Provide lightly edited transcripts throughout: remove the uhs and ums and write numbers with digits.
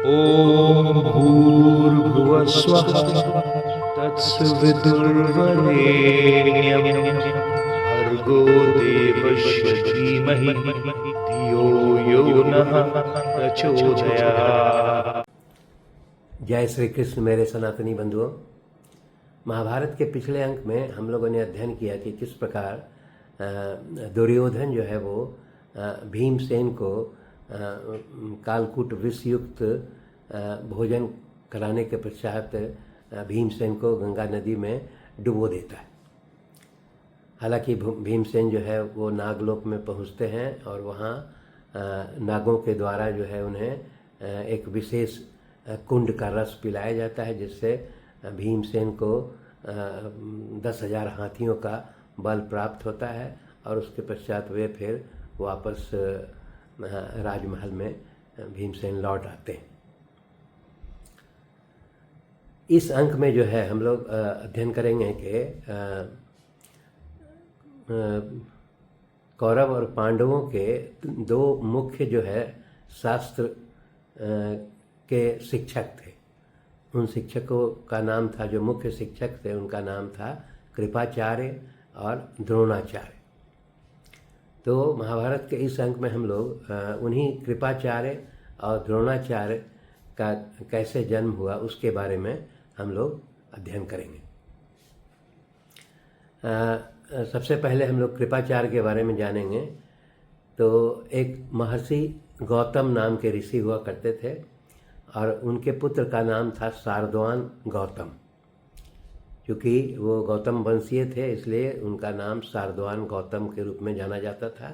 ॐ भूर्भुवः स्वः तत्सवितुर्वरेण्यं भर्गो देवस्य धीमहि धियो यो नः प्रचोदयात्। जय श्री कृष्ण मेरे सनातनी बंधुओं। महाभारत के पिछले अंक में हम लोगों ने अध्ययन किया कि किस प्रकार दुर्योधन जो है वो भीमसेन को कालकूट विषयुक्त भोजन कराने के पश्चात भीमसेन को गंगा नदी में डुबो देता है। हालांकि भीमसेन जो है वो नागलोक में पहुंचते हैं और वहाँ नागों के द्वारा जो है उन्हें एक विशेष कुंड का रस पिलाया जाता है, जिससे भीमसेन को 10,000 हाथियों का बल प्राप्त होता है और उसके पश्चात वे फिर वापस राजमहल में भीमसेन लौट आते हैं। इस अंक में जो है हम लोग अध्ययन करेंगे कि कौरव और पांडवों के दो मुख्य जो है शास्त्र के शिक्षक थे। उन शिक्षकों का नाम था, जो मुख्य शिक्षक थे उनका नाम था कृपाचार्य और द्रोणाचार्य। तो महाभारत के इस अंक में हम लोग उन्हीं कृपाचार्य और द्रोणाचार्य का कैसे जन्म हुआ उसके बारे में हम लोग अध्ययन करेंगे। सबसे पहले हम लोग कृपाचार्य के बारे में जानेंगे। तो एक महर्षि गौतम नाम के ऋषि हुआ करते थे और उनके पुत्र का नाम था शार्दूल गौतम। क्योंकि वो गौतम वंशीय थे इसलिए उनका नाम शार्दूल गौतम के रूप में जाना जाता था।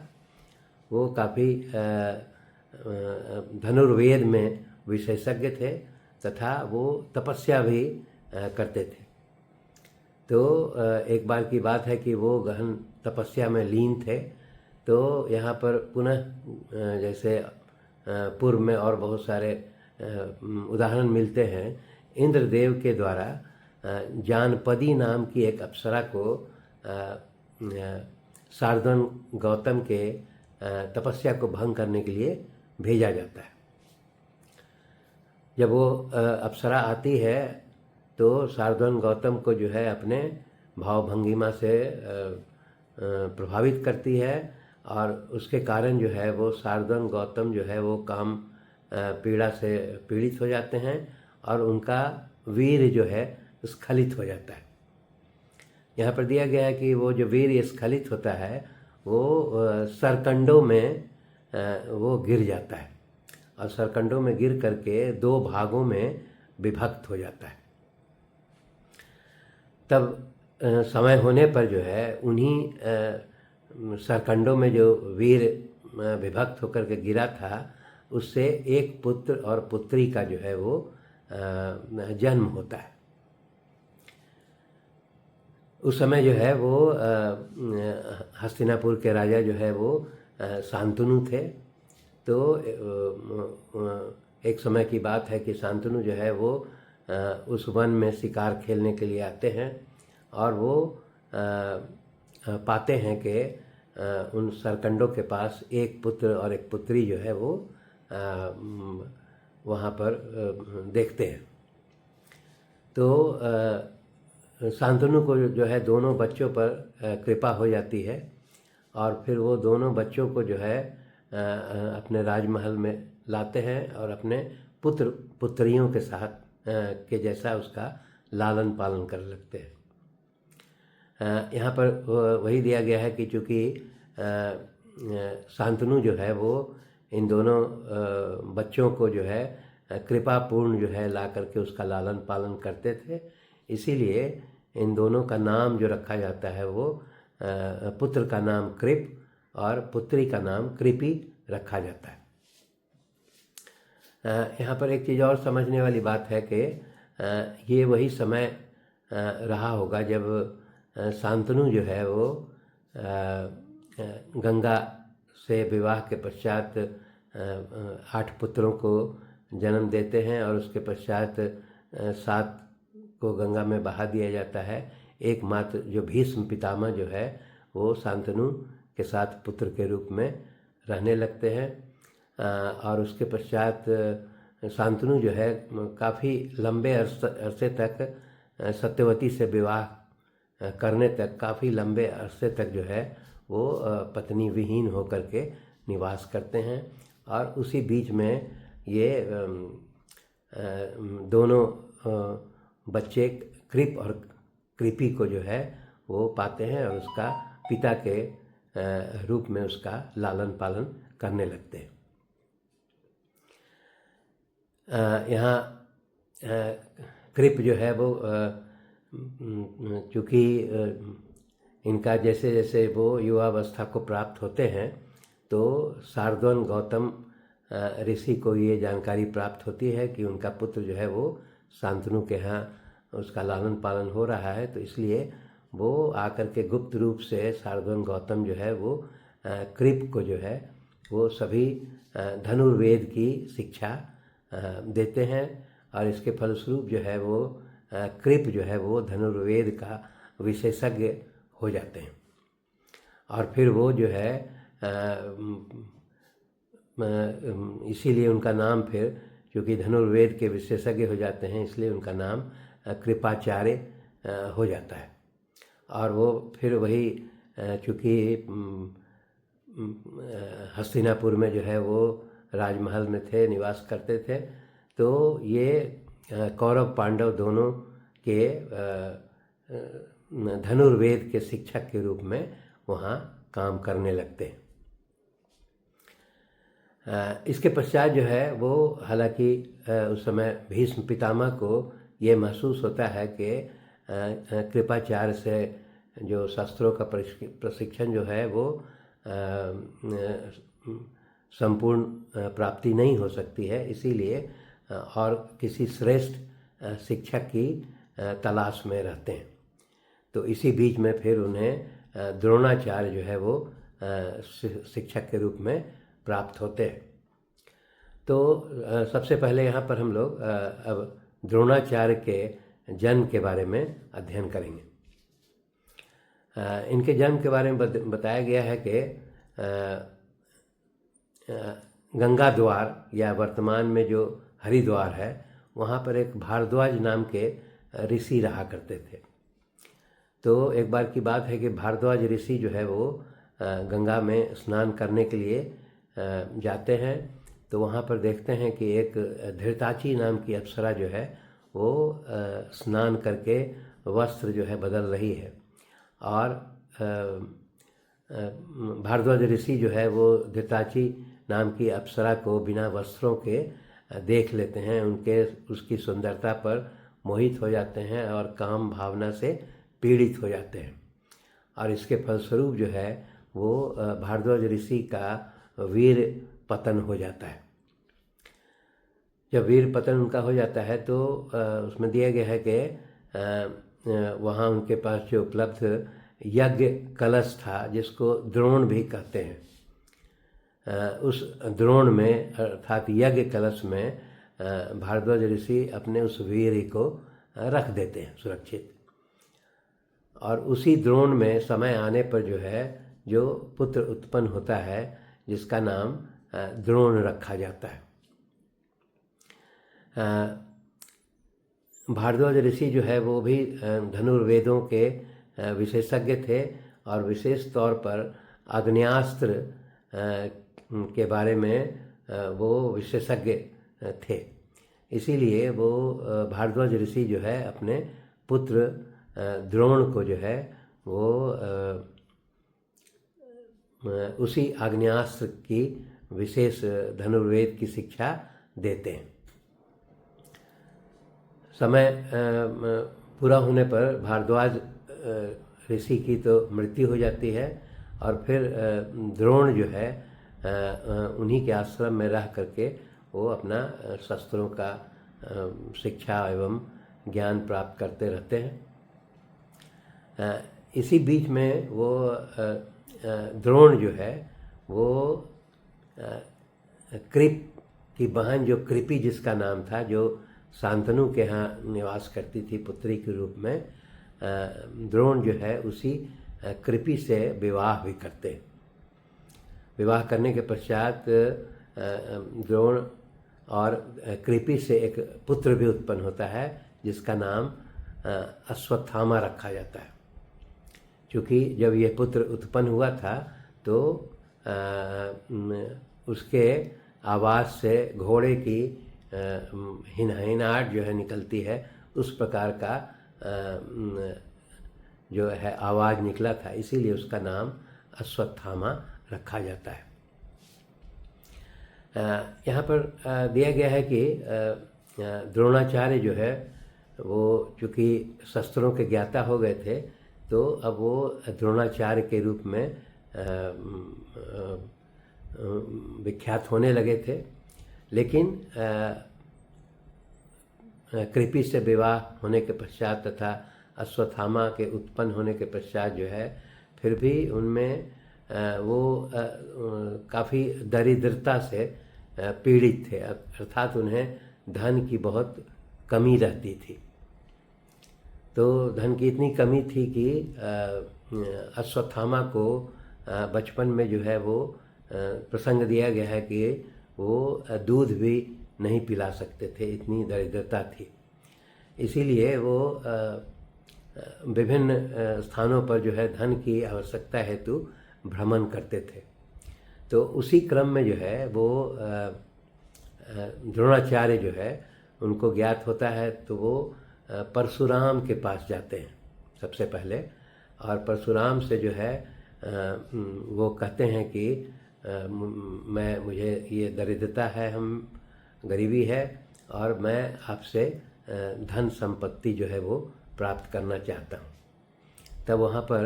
वो काफ़ी धनुर्वेद में विशेषज्ञ थे तथा वो तपस्या भी करते थे। तो एक बार की बात है कि वो गहन तपस्या में लीन थे। तो यहाँ पर पुनः जैसे पूर्व में और बहुत सारे उदाहरण मिलते हैं। इंद्रदेव के द्वारा जानपदी नाम की एक अप्सरा को शार्दूल गौतम के तपस्या को भंग करने के लिए भेजा जाता है। जब वो अप्सरा आती है तो शार्दूल गौतम को जो है अपने भावभंगिमा से प्रभावित करती है और उसके कारण जो है वो शार्दूल गौतम जो है वो काम पीड़ा से पीड़ित हो जाते हैं और उनका वीर जो है स्खलित हो जाता है। यहाँ पर दिया गया है कि वो जो वीर स्खलित होता है वो सरकंडों में वो गिर जाता है और सरकंडों में गिर करके दो भागों में विभक्त हो जाता है। तब समय होने पर जो है उन्हीं सरकंडों में जो वीर विभक्त होकर के गिरा था उससे एक पुत्र और पुत्री का जो है वो जन्म होता है। उस समय जो है वो हस्तिनापुर के राजा जो है वो शांतनु थे। तो एक समय की बात है कि शांतनु जो है वो उस वन में शिकार खेलने के लिए आते हैं और वो पाते हैं कि उन सरकंडों के पास एक पुत्र और एक पुत्री जो है वो वहाँ पर देखते हैं। तो शांतनु को जो है दोनों बच्चों पर कृपा हो जाती है और फिर वो दोनों बच्चों को जो है अपने राजमहल में लाते हैं और अपने पुत्र पुत्रियों के साथ के जैसा उसका लालन पालन कर लगते हैं। यहाँ पर वही दिया गया है कि चूँकि शांतनु जो है वो इन दोनों बच्चों को जो है कृपापूर्ण जो है ला करके उसका लालन पालन करते थे, इसीलिए इन दोनों का नाम जो रखा जाता है वो पुत्र का नाम कृप और पुत्री का नाम कृपी रखा जाता है। यहाँ पर एक चीज़ और समझने वाली बात है कि ये वही समय रहा होगा जब शांतनु जो है वो गंगा से विवाह के पश्चात 8 पुत्रों को जन्म देते हैं और उसके पश्चात 7 को गंगा में बहा दिया जाता है। एकमात्र जो भीष्म पितामह जो है वो शांतनु के साथ पुत्र के रूप में रहने लगते हैं और उसके पश्चात शांतनु जो है काफ़ी लंबे अरसे तक सत्यवती से विवाह करने तक काफ़ी लंबे अरसे तक जो है वो पत्नी विहीन होकर के निवास करते हैं। और उसी बीच में ये दोनों बच्चे कृप और कृपी को जो है वो पाते हैं और उसका पिता के रूप में उसका लालन पालन करने लगते हैं। यहाँ कृप जो है वो चूँकि इनका जैसे जैसे वो युवावस्था को प्राप्त होते हैं तो शार्दूल गौतम ऋषि को ये जानकारी प्राप्त होती है कि उनका पुत्र जो है वो शांतनु के यहाँ उसका लालन पालन हो रहा है। तो इसलिए वो आकर के गुप्त रूप से शार्दूल गौतम जो है वो कृप को जो है वो सभी धनुर्वेद की शिक्षा देते हैं। और इसके फलस्वरूप जो है वो कृप जो है वो धनुर्वेद का विशेषज्ञ हो जाते हैं। और फिर वो जो है इसीलिए उनका नाम फिर क्योंकि धनुर्वेद के विशेषज्ञ हो जाते हैं इसलिए उनका नाम कृपाचार्य हो जाता है। और वो फिर वही चूँकि हस्तिनापुर में जो है वो राजमहल में थे, निवास करते थे, तो ये कौरव पांडव दोनों के धनुर्वेद के शिक्षक के रूप में वहाँ काम करने लगते हैं। इसके पश्चात जो है वो हालांकि उस समय भीष्म पितामह को ये महसूस होता है कि कृपाचार्य से जो शास्त्रों का प्रशिक्षण जो है वो संपूर्ण प्राप्ति नहीं हो सकती है, इसीलिए और किसी श्रेष्ठ शिक्षक की तलाश में रहते हैं। तो इसी बीच में फिर उन्हें द्रोणाचार्य जो है वो शिक्षक के रूप में प्राप्त होते हैं। तो सबसे पहले यहाँ पर हम लोग अब द्रोणाचार्य के जन्म के बारे में अध्ययन करेंगे। इनके जन्म के बारे में बताया गया है कि गंगा द्वार या वर्तमान में जो हरिद्वार है वहाँ पर एक भारद्वाज नाम के ऋषि रहा करते थे। तो एक बार की बात है कि भारद्वाज ऋषि जो है वो गंगा में स्नान करने के लिए जाते हैं। तो वहाँ पर देखते हैं कि एक धृताची नाम की अप्सरा जो है वो स्नान करके वस्त्र जो है बदल रही है। और भारद्वाज ऋषि जो है वो धृताची नाम की अप्सरा को बिना वस्त्रों के देख लेते हैं, उसकी सुंदरता पर मोहित हो जाते हैं और काम भावना से पीड़ित हो जाते हैं। और इसके फलस्वरूप जो है वो भारद्वाज ऋषि का वीर पतन हो जाता है। जब वीर पतन उनका हो जाता है तो उसमें दिया गया है कि वहाँ उनके पास जो उपलब्ध यज्ञ कलश था जिसको द्रोण भी कहते हैं, उस द्रोण में अर्थात यज्ञ कलश में भारद्वाज ऋषि अपने उस वीर को रख देते हैं सुरक्षित। और उसी द्रोण में समय आने पर जो है जो पुत्र उत्पन्न होता है जिसका नाम द्रोण रखा जाता है। भारद्वाज ऋषि जो है वो भी धनुर्वेदों के विशेषज्ञ थे और विशेष तौर पर आग्नेयास्त्र के बारे में वो विशेषज्ञ थे। इसीलिए वो भारद्वाज ऋषि जो है अपने पुत्र द्रोण को जो है वो उसी आग्नेयास्त्र की विशेष धनुर्वेद की शिक्षा देते हैं। समय पूरा होने पर भारद्वाज ऋषि की तो मृत्यु हो जाती है और फिर द्रोण जो है उन्हीं के आश्रम में रह करके वो अपना शस्त्रों का शिक्षा एवं ज्ञान प्राप्त करते रहते हैं। इसी बीच में वो द्रोण जो है वो कृप की बहन जो कृपी जिसका नाम था, जो शांतनु के यहाँ निवास करती थी पुत्री के रूप में, द्रोण जो है उसी कृपी से विवाह भी करते। विवाह करने के पश्चात द्रोण और कृपि से एक पुत्र भी उत्पन्न होता है जिसका नाम अश्वत्थामा रखा जाता है। क्योंकि जब यह पुत्र उत्पन्न हुआ था तो उसके आवाज़ से घोड़े की हिनहिनाहट जो है निकलती है, उस प्रकार का जो है आवाज़ निकला था, इसीलिए उसका नाम अश्वत्थामा रखा जाता है। यहाँ पर दिया गया है कि द्रोणाचार्य जो है वो चूँकि शस्त्रों के ज्ञाता हो गए थे, तो अब वो द्रोणाचार्य के रूप में विख्यात होने लगे थे। लेकिन कृपि से विवाह होने के पश्चात तथा अश्वत्थामा के उत्पन्न होने के पश्चात जो है फिर भी उनमें वो काफ़ी दरिद्रता से पीड़ित थे, अर्थात उन्हें धन की बहुत कमी रहती थी। तो धन की इतनी कमी थी कि अश्वत्थामा को बचपन में जो है वो प्रसंग दिया गया है कि वो दूध भी नहीं पिला सकते थे, इतनी दरिद्रता थी। इसीलिए वो विभिन्न स्थानों पर जो है धन की आवश्यकता हेतु भ्रमण करते थे। तो उसी क्रम में जो है वो द्रोणाचार्य जो है उनको ज्ञात होता है, तो वो परशुराम के पास जाते हैं सबसे पहले, और परशुराम से जो है वो कहते हैं कि मुझे ये दरिद्रता है, हम गरीबी है, और मैं आपसे धन संपत्ति जो है वो प्राप्त करना चाहता हूँ। तब वहाँ पर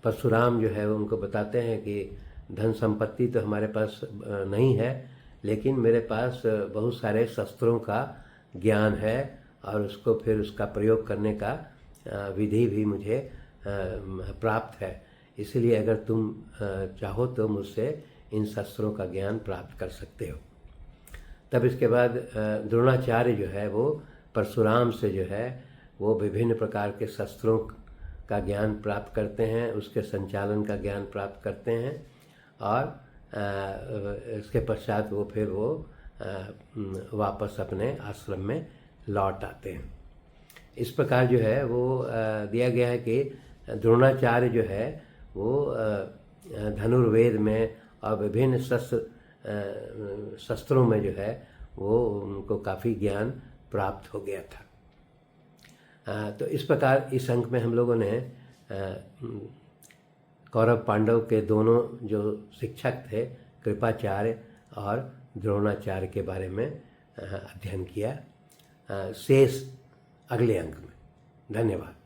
परशुराम जो है वो उनको बताते हैं कि धन संपत्ति तो हमारे पास नहीं है, लेकिन मेरे पास बहुत सारे शस्त्रों का ज्ञान है और उसको फिर उसका प्रयोग करने का विधि भी मुझे प्राप्त है। इसलिए अगर तुम चाहो तो मुझसे इन शस्त्रों का ज्ञान प्राप्त कर सकते हो। तब इसके बाद द्रोणाचार्य जो है वो परशुराम से जो है वो विभिन्न प्रकार के शस्त्रों का ज्ञान प्राप्त करते हैं, उसके संचालन का ज्ञान प्राप्त करते हैं, और इसके पश्चात वो फिर वो वापस अपने आश्रम में लौट आते हैं। इस प्रकार जो है वो दिया गया है कि द्रोणाचार्य जो है वो धनुर्वेद में और विभिन्न शस्त्रों में जो है वो उनको काफ़ी ज्ञान प्राप्त हो गया था। तो इस प्रकार इस अंक में हम लोगों ने कौरव पांडव के दोनों जो शिक्षक थे, कृपाचार्य और द्रोणाचार्य के बारे में अध्ययन किया। शेष अगले अंक में। धन्यवाद।